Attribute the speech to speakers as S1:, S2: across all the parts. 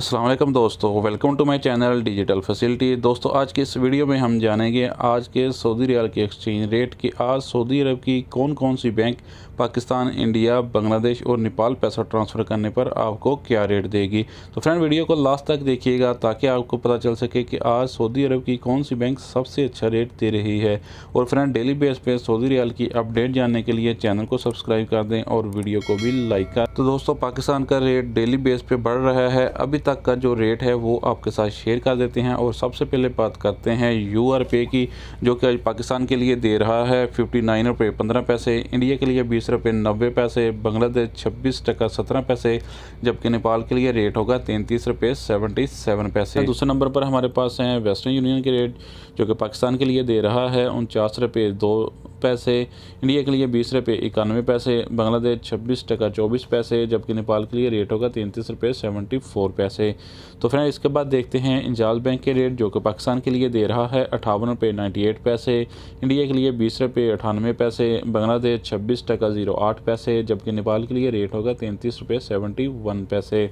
S1: अस्सलाम वालेकुम दोस्तों, welcome to my channel digital facility. दोस्तों, आज के इस वीडियो में हम जानेंगे आज के सऊदी रियाल के एक्सचेंज रेट कि आज सऊदी अरब की कौन कौन सी बैंक पाकिस्तान, इंडिया, बांग्लादेश और नेपाल पैसा ट्रांसफ़र करने पर आपको क्या रेट देगी। तो फ्रेंड, वीडियो को लास्ट तक देखिएगा ताकि आपको पता चल सके कि आज सऊदी अरब की कौन सी बैंक सबसे अच्छा रेट दे रही है। और फ्रेंड, डेली बेस पे सऊदी रियाल की अपडेट जानने के लिए चैनल को सब्सक्राइब कर दें और वीडियो को भी लाइक कर। तो दोस्तों, पाकिस्तान का रेट डेली बेस पे बढ़ रहा है। अभी तक का जो रेट है वो आपके साथ शेयर कर देते हैं। और सबसे पहले बात करते हैं URP की, जो कि पाकिस्तान के लिए दे रहा है 59 रुपये 15 पैसे, इंडिया के लिए 20 रुपये 90 पैसे, बांग्लादेश 26 टका 17 पैसे, जबकि नेपाल के लिए रेट होगा 33 रुपये 77 पैसे। दूसरे नंबर पर हमारे पास हैं वेस्टर्न यूनियन के रेट, जो कि पाकिस्तान के लिए दे रहा है 49 रुपये 2 पैसे, इंडिया के लिए 20 रुपये 91 पैसे, बांग्लादेश 26 टका 24 पैसे, जबकि नेपाल के लिए रेट होगा 33 रुपये 74 पैसे। तो फ्रेंड, इसके बाद देखते हैं इंजाज बैंक के रेट, जो कि पाकिस्तान के लिए दे रहा है 58 रुपये 98 पैसे, इंडिया के लिए 20 रुपये 98 पैसे, बांग्लादेश 26 टका 08 पैसे, जबकि नेपाल के लिए रेट होगा 33 रुपये 71 पैसे।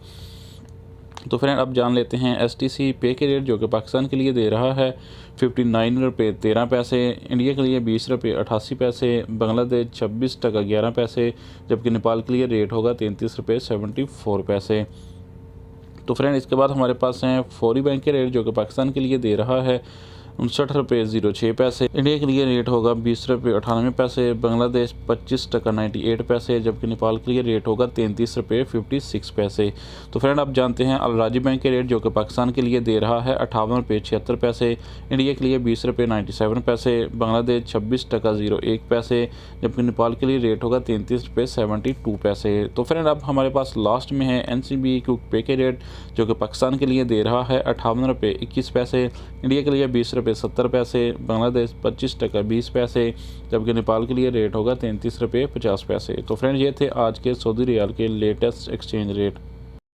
S1: तो फ्रेंड, अब जान लेते हैं STC पे के रेट, जो कि पाकिस्तान के लिए दे रहा है 59 रुपये 13 पैसे, इंडिया के लिए 20 रुपये 88 पैसे, बांग्लादेश 26 टका 11 पैसे, जबकि नेपाल के लिए रेट होगा 33 रुपये 74 पैसे। तो फ्रेंड, इसके बाद हमारे पास हैं फौरी बैंक के रेट, जो कि पाकिस्तान के लिए दे रहा है 59 रुपये 06 पैसे, इंडिया के लिए रेट होगा 20 रुपये 98 पैसे, बांग्लादेश 25 टका 98 पैसे, जबकि नेपाल के लिए रेट होगा 33 रुपये 56 पैसे। तो फ्रेंड, आप जानते हैं अल राजी बैंक के रेट, जो कि पाकिस्तान के लिए दे रहा है 58 रुपये 76 पैसे, इंडिया के लिए 20 रुपये 97 पैसे, बांग्लादेश 26 टका 01 पैसे, जबकि नेपाल के लिए रेट होगा 33 रुपये 72 पैसे। तो फ्रेंड, अब हमारे पास लास्ट में है NCB क्विक पे के रेट, जो कि पाकिस्तान के लिए दे रहा है 58 रुपये 21 पैसे, इंडिया के लिए 20 रुपये 70 पैसे, बांग्लादेश 25 टका 20 पैसे, जबकि नेपाल के लिए रेट होगा 33 रुपये 50 पैसे। तो फ्रेंड, ये थे आज के सऊदी रियाल के लेटेस्ट एक्सचेंज रेट।